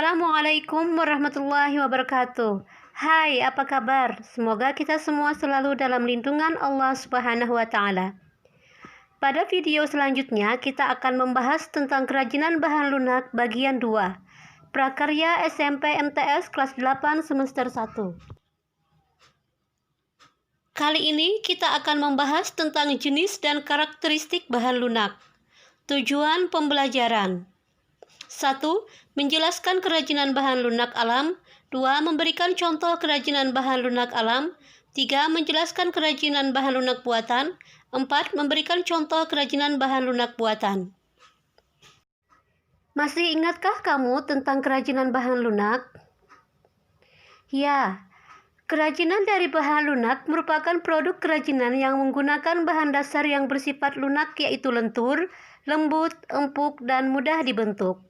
Assalamualaikum warahmatullahi wabarakatuh. Hai, apa kabar? Semoga kita semua selalu dalam lindungan Allah Subhanahu wa Ta'ala. Pada video selanjutnya, kita akan membahas tentang kerajinan bahan lunak bagian 2, prakarya SMP MTS kelas 8 semester 1. Kali ini kita akan membahas tentang jenis dan karakteristik bahan lunak. Tujuan pembelajaran: 1. Menjelaskan kerajinan bahan lunak alam. 2. Memberikan contoh kerajinan bahan lunak alam. 3. Menjelaskan kerajinan bahan lunak buatan. 4. Memberikan contoh kerajinan bahan lunak buatan. Masih ingatkah kamu tentang kerajinan bahan lunak? Ya, kerajinan dari bahan lunak merupakan produk kerajinan yang menggunakan bahan dasar yang bersifat lunak, yaitu lentur, lembut, empuk, dan mudah dibentuk.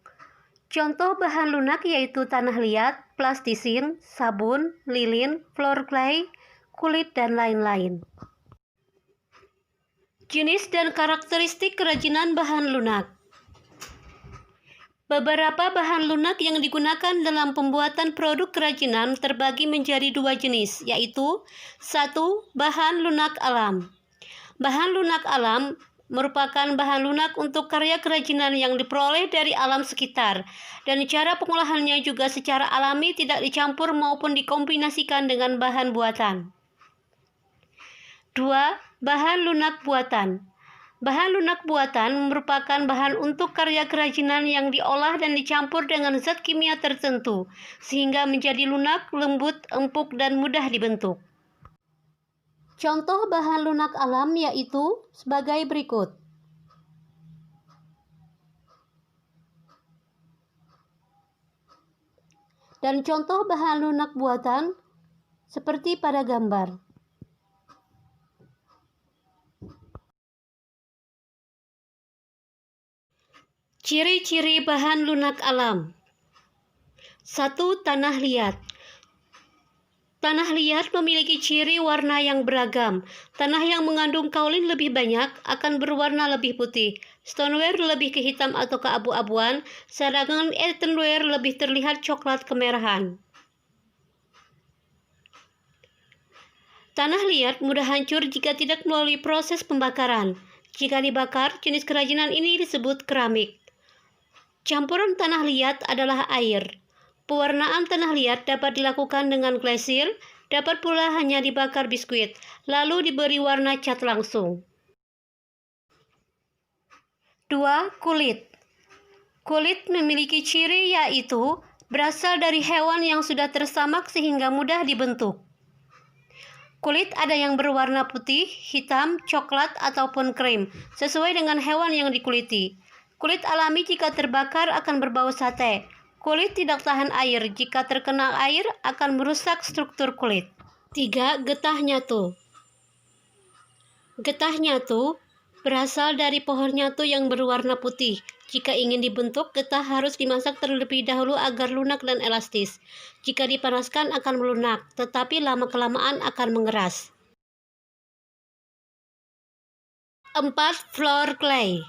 Contoh bahan lunak yaitu tanah liat, plastisin, sabun, lilin, floor clay, kulit, dan lain-lain. Jenis dan karakteristik kerajinan bahan lunak. Beberapa bahan lunak yang digunakan dalam pembuatan produk kerajinan terbagi menjadi 2 jenis, yaitu 1. Bahan lunak alam. Bahan lunak alam merupakan bahan lunak untuk karya kerajinan yang diperoleh dari alam sekitar, dan cara pengolahannya juga secara alami, tidak dicampur maupun dikombinasikan dengan bahan buatan. 2. Bahan lunak buatan. Bahan lunak buatan merupakan bahan untuk karya kerajinan yang diolah dan dicampur dengan zat kimia tertentu, sehingga menjadi lunak, lembut, empuk, dan mudah dibentuk. Contoh bahan lunak alam yaitu sebagai berikut. Dan contoh bahan lunak buatan seperti pada gambar. Ciri-ciri bahan lunak alam. 1. Tanah liat. Tanah liat memiliki ciri warna yang beragam. Tanah yang mengandung kaolin lebih banyak akan berwarna lebih putih, stoneware lebih ke hitam atau keabu-abuan, sedangkan earthenware lebih terlihat coklat kemerahan. Tanah liat mudah hancur jika tidak melalui proses pembakaran. Jika dibakar, jenis kerajinan ini disebut keramik. Campuran tanah liat adalah air. Pewarnaan tanah liat dapat dilakukan dengan glasir, dapat pula hanya dibakar biskuit, lalu diberi warna cat langsung. 2. Kulit. Kulit memiliki ciri yaitu berasal dari hewan yang sudah tersamak sehingga mudah dibentuk. Kulit ada yang berwarna putih, hitam, coklat, ataupun krim, sesuai dengan hewan yang dikuliti. Kulit alami jika terbakar akan berbau sate. Kulit tidak tahan air. Jika terkena air akan merusak struktur kulit. 3. Getah nyatu. Getah nyatu berasal dari pohon nyatu yang berwarna putih. Jika ingin dibentuk, getah harus dimasak terlebih dahulu agar lunak dan elastis. Jika dipanaskan akan melunak, tetapi lama-kelamaan akan mengeras. 4. Floor clay.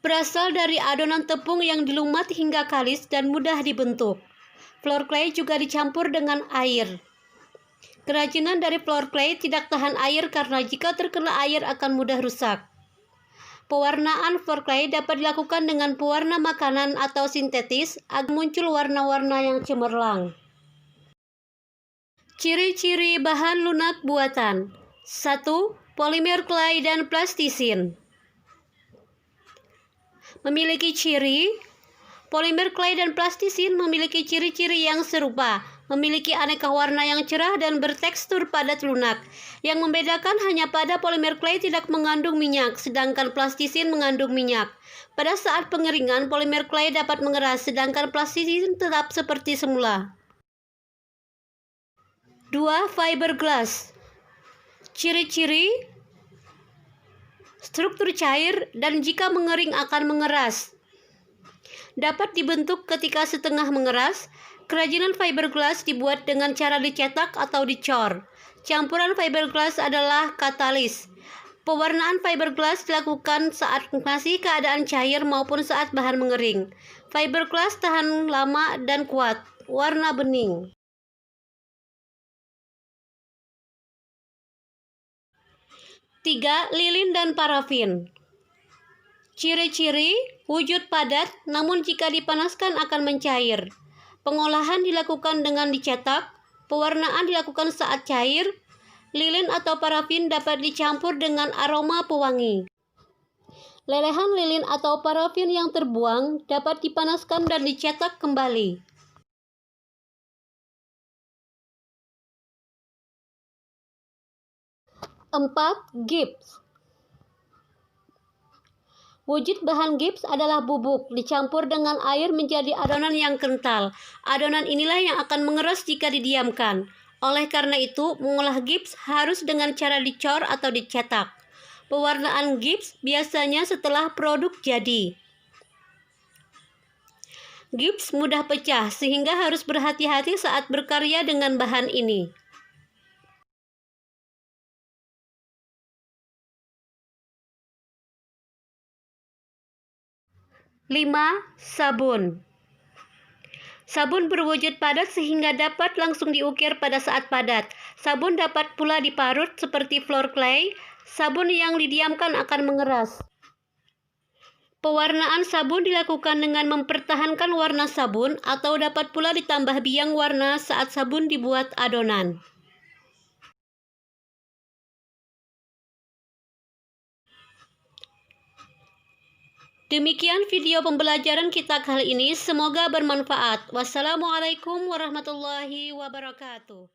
Berasal dari adonan tepung yang dilumat hingga kalis dan mudah dibentuk. Floor clay juga dicampur dengan air. Kerajinan dari floor clay tidak tahan air karena jika terkena air akan mudah rusak. Pewarnaan floor clay dapat dilakukan dengan pewarna makanan atau sintetis agar muncul warna-warna yang cemerlang. Ciri-ciri bahan lunak buatan. 1. Polimer clay dan plastisin. Memiliki ciri. Polimer clay dan plastisin memiliki ciri-ciri yang serupa, memiliki aneka warna yang cerah dan bertekstur padat lunak. Yang membedakan hanya pada polimer clay tidak mengandung minyak, sedangkan plastisin mengandung minyak. Pada saat pengeringan, polimer clay dapat mengeras, sedangkan plastisin tetap seperti semula. 2. Fiberglass. Ciri-ciri: struktur cair dan jika mengering akan mengeras. Dapat dibentuk ketika setengah mengeras. Kerajinan fiberglass dibuat dengan cara dicetak atau dicor. Campuran fiberglass adalah katalis. Pewarnaan fiberglass dilakukan saat masih keadaan cair maupun saat bahan mengering. Fiberglass tahan lama dan kuat. Warna bening. Tiga, lilin dan parafin. Ciri-ciri, wujud padat, namun jika dipanaskan akan mencair. Pengolahan dilakukan dengan dicetak. Pewarnaan dilakukan saat cair. Lilin atau parafin dapat dicampur dengan aroma pewangi. Lelehan lilin atau parafin yang terbuang dapat dipanaskan dan dicetak kembali. Empat, gips. Wujud bahan gips adalah bubuk, dicampur dengan air menjadi adonan yang kental. Adonan inilah yang akan mengeras jika didiamkan. Oleh karena itu, mengolah gips harus dengan cara dicor atau dicetak. Pewarnaan gips biasanya setelah produk jadi. Gips mudah pecah, sehingga harus berhati-hati saat berkarya dengan bahan ini. Lima, sabun. Sabun berwujud padat sehingga dapat langsung diukir pada saat padat. Sabun dapat pula diparut seperti floor clay. Sabun yang didiamkan akan mengeras. Pewarnaan sabun dilakukan dengan mempertahankan warna sabun atau dapat pula ditambah biang warna saat sabun dibuat adonan. Demikian video pembelajaran kita kali ini, semoga bermanfaat. Wassalamualaikum warahmatullahi wabarakatuh.